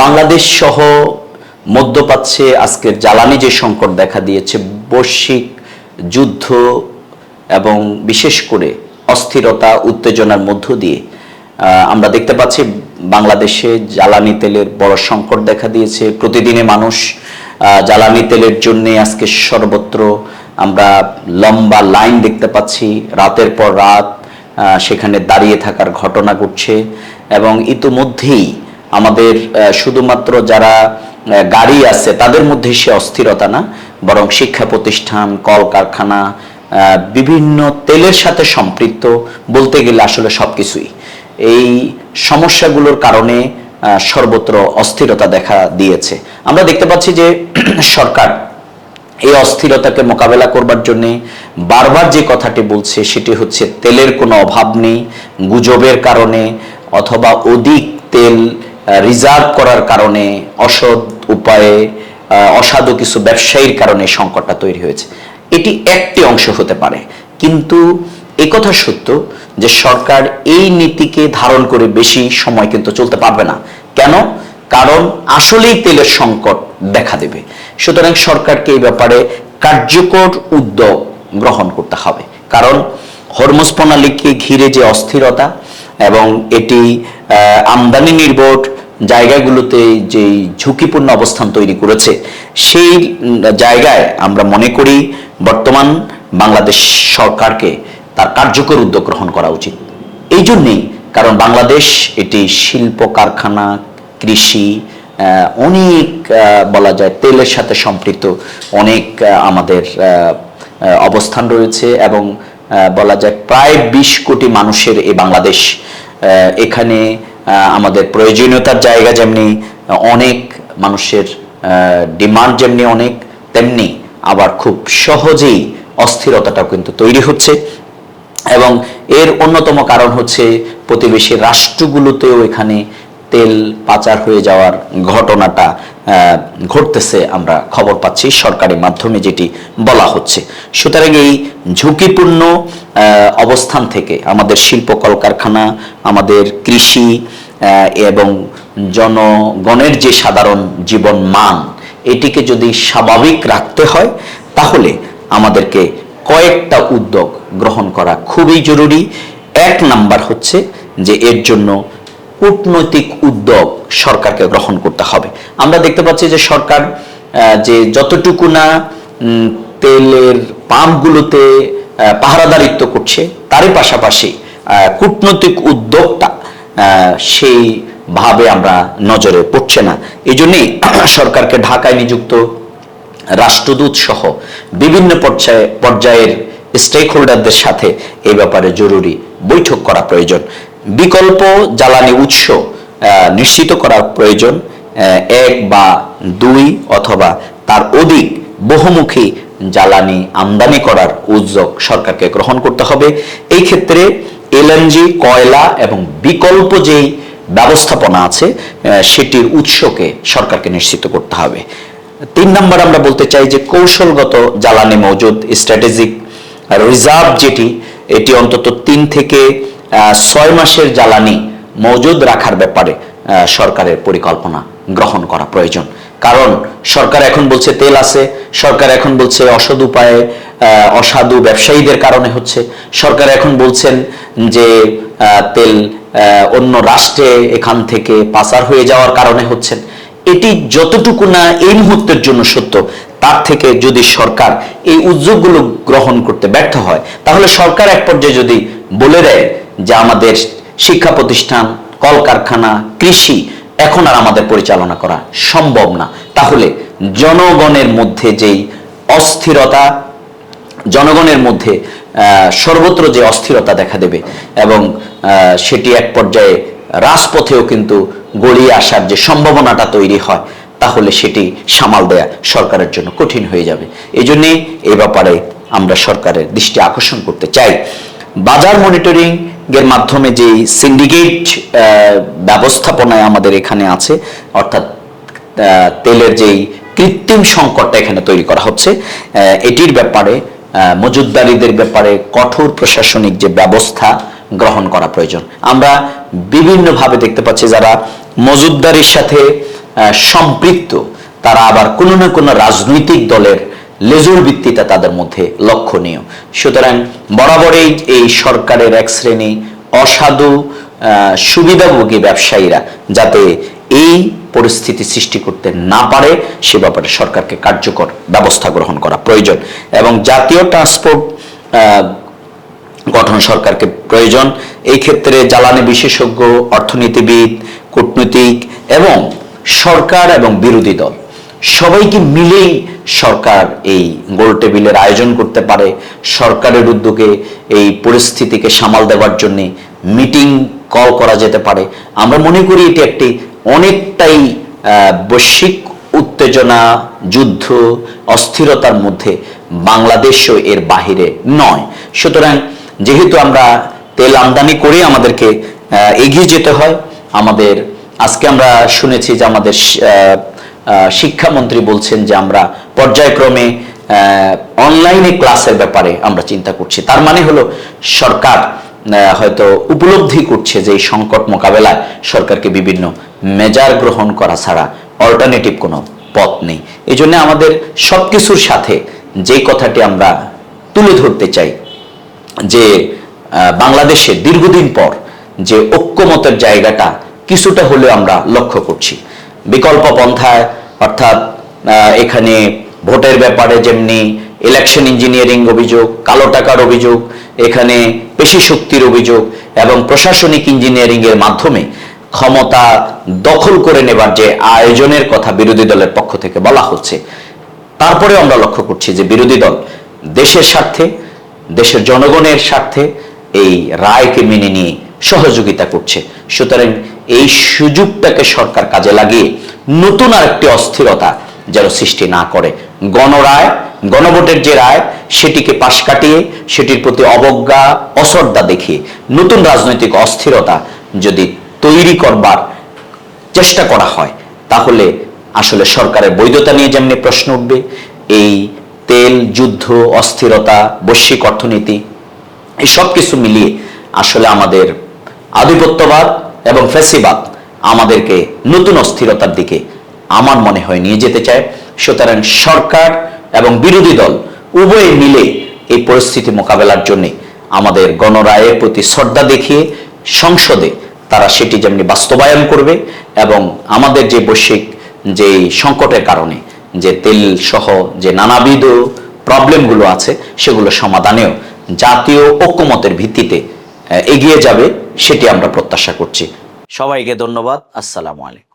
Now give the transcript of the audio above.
বাংলাদেশ সহ মধ্যপ্রাচ্যে আজকের জ্বালানি যে সংকট দেখা দিয়েছে, বৈশ্বিক যুদ্ধ এবং বিশেষ করে অস্থিরতা উত্তেজনার মধ্য দিয়ে আমরা দেখতে পাচ্ছি বাংলাদেশে জ্বালানি তেলের বড় সংকট দেখা দিয়েছে। প্রতিদিনে মানুষ জ্বালানি তেলের জন্য আজকে সর্বত্র আমরা লম্বা লাইন দেখতে পাচ্ছি, রাতের পর রাত সেখানে দাঁড়িয়ে থাকার ঘটনা ঘটছে। এবং ইতিমধ্যেই আমাদের শুধুমাত্র যারা গাড়ি আছে তাদের মধ্যে সে অস্থিরতা না, বরং শিক্ষা প্রতিষ্ঠান, কলকারখানা, বিভিন্ন তেলের সাথে সম্পৃক্ত বলতে গেলে আসলে সবকিছুই এই সমস্যাগুলোর কারণে সর্বত্র অস্থিরতা দেখা দিয়েছে। আমরা দেখতে পাচ্ছি যে সরকার এই অস্থিরতাকে মোকাবেলা করবার জন্য বারবার যে কথাটি বলছে সেটি হচ্ছে তেলের কোনো অভাব নেই, গুজবের কারণে অথবা অধিক তেল রিজার্ভ করার কারণে, অসৎ উপায়ে অসাধু কিছু ব্যবসায়ীর কারণে সংকটটা তৈরি হয়েছে। এটি একটি অংশ হতে পারে, কিন্তু একথা সত্য যে সরকার এই নীতিকে ধারণ করে বেশি সময় কিন্তু চলতে পারবে না। কেন? কারণ আসলেই তেলের সংকট দেখা দেবে। সুতরাং সরকারকে এই ব্যাপারে কার্যকর উদ্যোগ গ্রহণ করতে হবে। কারণ হরমুজ প্রণালীকে ঘিরে যে অস্থিরতা এবং এটি আমদানি নির্ভর জায়গাগুলোতে যে ঝুঁকিপূর্ণ অবস্থান তৈরি করেছে, সেই জায়গায় আমরা মনে করি বর্তমান বাংলাদেশ সরকারকে তার কার্যকর উদ্যোগ গ্রহণ করা উচিত। এই জন্যেই, কারণ বাংলাদেশ এটি শিল্প কারখানা, কৃষি, অনেক বলা যায় তেলের সাথে সম্পৃক্ত অনেক আমাদের অবস্থান রয়েছে এবং বলা যায় প্রায় 20 কোটি মানুষের এই বাংলাদেশ। এখানে আমাদের প্রয়োজনীয়তার জায়গা যেমনি অনেক, মানুষের ডিমান্ড যেমনি অনেক, তেমনি আবার খুব সহজেই অস্থিরতাটাও কিন্তু তৈরি হচ্ছে। এবং এর অন্যতম কারণ হচ্ছে প্রতিবেশী রাষ্ট্রগুলোতেও এখানে তেল পাচার হয়ে যাওয়ার ঘটনাটা ঘটতেছে, আমরা খবর পাচ্ছি সরকারি মাধ্যমে যেটি বলা হচ্ছে। সুতরাং এই ঝুঁকিপূর্ণ অবস্থান থেকে আমাদের শিল্প কলকারখানা, আমাদের কৃষি এবং জনগণের যে সাধারণ জীবন মান, এটিকে যদি স্বাভাবিক রাখতে হয় তাহলে আমাদেরকে কয়েকটা উদ্যোগ গ্রহণ করা খুবই জরুরি। 1 নাম্বার হচ্ছে যে এর জন্য কূটনৈতিক উদ্যোগ সরকারকে গ্রহণ করতে হবে। আমরা দেখতে পাচ্ছি যে সরকার যে যতটুকু না তেলের পাম্পগুলোতে পাহারাদারিত্ব করছে, তারই পাশাপাশি কূটনৈতিক উদ্যোগটা সেইভাবে আমরা নজরে পড়ছে না। এই জন্যেই সরকারকে ঢাকায় নিযুক্ত রাষ্ট্রদূত সহ বিভিন্ন পর্যায়ের স্টেক হোল্ডারদের সাথে এই ব্যাপারে জরুরি বৈঠক করা প্রয়োজন। বিকল্প জ্বালানি উৎস নিশ্চিত করার প্রয়োজন। 1 বা 2 অথবা তার অধিক বহুমুখী জ্বালানি আমদানি করার উদ্যোগ সরকারকে গ্রহণ করতে হবে। এই ক্ষেত্রে এলএনজি, কয়লা এবং বিকল্প যেই ব্যবস্থাপনা আছে সেটির উৎসকে সরকারকে নিশ্চিত করতে হবে। 3 নাম্বার আমরা বলতে চাই যে কৌশলগত জ্বালানি মজুদ, স্ট্র্যাটেজিক রিজার্ভ যেটি, এটি অন্তত 3 থেকে 6 মাসের জ্বালানি মজুদ রাখার ব্যাপারে সরকারের পরিকল্পনা গ্রহণ করা প্রয়োজন। কারণ সরকার এখন বলছে তেল আছে, সরকার এখন বলছে অসৎ উপায়ে অসাধু ব্যবসায়ীদের কারণে হচ্ছে, সরকার এখন বলছেন যে তেল অন্য রাষ্ট্রে এখান থেকে পাচার হয়ে যাওয়ার কারণে হচ্ছেন। এটি যতটুকু না এই মুহূর্তের জন্য সত্য, তার থেকে যদি সরকার এই উদ্যোগগুলো গ্রহণ করতে ব্যর্থ হয়, তাহলে সরকার এক পর্যায়ে যদি বলে দেয় যে আমাদের শিক্ষা প্রতিষ্ঠান, কলকারখানা, কৃষি এখন আর আমাদের পরিচালনা করা সম্ভব না, তাহলে জনগণের মধ্যে যেই অস্থিরতা, জনগণের মধ্যে সর্বত্র যে অস্থিরতা দেখা দেবে এবং সেটি এক পর্যায়ে রাজপথেও কিন্তু গড়িয়ে আসার যে সম্ভাবনাটা তৈরি হয়, তাহলে সেটি সামাল দেয়া সরকারের জন্য কঠিন হয়ে যাবে। এই জন্যে এই ব্যাপারে আমরা সরকারের দৃষ্টি আকর্ষণ করতে চাই। বাজার মনিটরিং এর মাধ্যমে যে সিন্ডিকেট ব্যবস্থাপনায় আমাদের এখানে আছে, অর্থাৎ তেলের যেই কৃত্রিম সংকটটা এখানে তৈরি করা হচ্ছে, এটির ব্যাপারে মজুতদারীদের ব্যাপারে কঠোর প্রশাসনিক যে ব্যবস্থা গ্রহণ করা প্রয়োজন। আমরা বিভিন্নভাবে দেখতে পাচ্ছি যারা মজুতদারির সাথে সম্পৃক্ত, তারা আবার কোনো না কোনো রাজনৈতিক দলের লেজুর ভিত্তিতে তাদের মধ্যে লক্ষণীয়। সুতরাং বরাবরই এই সরকারের এক শ্রেণী অসাধু সুবিধাভোগী ব্যবসায়ীরা যাতে এই পরিস্থিতি সৃষ্টি করতে না পারে সে ব্যাপারে সরকারকে কার্যকর ব্যবস্থা গ্রহণ করা প্রয়োজন এবং জাতীয় ট্রান্সপোর্ট গঠন সরকারকে প্রয়োজন। এই ক্ষেত্রে জ্বালানি বিশেষজ্ঞ, অর্থনীতিবিদ, কূটনীতিক এবং সরকার এবং বিরোধী দল সবাইকে মিলেই সরকার এই গোল টেবিলের আয়োজন করতে পারে। সরকারের উদ্যোগে এই পরিস্থিতিকে সামাল দেওয়ার জন্য মিটিং কল করা যেতে পারে। আমরা মনে করি এটি একটি অনেকটাই বৈশ্বিক উত্তেজনা, যুদ্ধ, অস্থিরতার মধ্যে বাংলাদেশও এর বাহিরে নয়। সুতরাং যেহেতু আমরা তেল আমদানি করে আমাদেরকে এগিয়ে যেতে হয়, আমাদের আজকে আমরা শুনেছি যে আমাদের শিক্ষামন্ত্রী বলছেন যে আমরা পর্যায়ক্রমে অনলাইনে ক্লাসের ব্যাপারে আমরা চিন্তা করছি। তার মানে হলো সরকার হয়তো উপলব্ধি করছে যে এই সংকট মোকাবেলায় সরকারকে বিভিন্ন মেজার গ্রহণ করা ছাড়া অল্টারনেটিভ কোনো পথ নেই। এই জন্য আমাদের সবকিছুর সাথে যে কথাটি আমরা তুলে ধরতে চাই যে বাংলাদেশে দীর্ঘদিন পর যে ঐক্যমতের জায়গাটা কিছুটা হলেও আমরা লক্ষ্য করছি। বিকল্প পন্থায় অর্থাৎ এখানে ভোটের ব্যাপারে যেমনি ইলেকশন ইঞ্জিনিয়ারিং অভিযোগ, কালো টাকার অভিযোগ, এখানে পেশি শক্তির অভিযোগ এবং প্রশাসনিক ইঞ্জিনিয়ারিং এর মাধ্যমে ক্ষমতা দখল করে নেবার যে আয়োজনের কথা বিরোধী দলের পক্ষ থেকে বলা হচ্ছে, তারপরে আমরা লক্ষ্য করছি যে বিরোধী দল দেশের স্বার্থে, দেশের জনগণের স্বার্থে এই রায়কে মেনে নিয়ে সহযোগিতা করছে। সুতরাং এই সুযোগটাকে সরকার কাজে লাগিয়ে নতুন আরেকটি অস্থিরতা যেন সৃষ্টি না করে। গণরায়, গণভোটের যে রায় সেটিকে পাশ কাটিয়ে সেটির প্রতি অবজ্ঞা, অশ্রদ্ধা দেখিয়ে নতুন রাজনৈতিক অস্থিরতা যদি তৈরি করবার চেষ্টা করা হয় তাহলে আসলে সরকারের বৈধতা নিয়ে যেমনি প্রশ্ন উঠবে, এই তেল, যুদ্ধ, অস্থিরতা, বৈশ্বিক অর্থনীতি এই সব কিছু মিলিয়ে আসলে আমাদের আধিপত্যবাদ এবং ফ্যাসিবাদ আমাদেরকে নতুন অস্থিরতার দিকে আমার মনে হয় নিয়ে যেতে চায়। সুতরাং সরকার এবং বিরোধী দল উভয়ে মিলে এই পরিস্থিতি মোকাবেলার জন্য আমাদের গণরায়ের প্রতি শ্রদ্ধা দেখিয়ে সংসদে তারা সেটি যেমনি বাস্তবায়ন করবে এবং আমাদের যে বৈশ্বিক যে সংকটের কারণে যে তেল সহ যে নানাবিধ প্রবলেমগুলো আছে সেগুলো সমাধানেও জাতীয় ঐক্যমতের ভিত্তিতে এগিয়ে যাবে সেটি আমরা প্রত্যাশা করছি। সবাইকে ধন্যবাদ। আসসালামু আলাইকুম।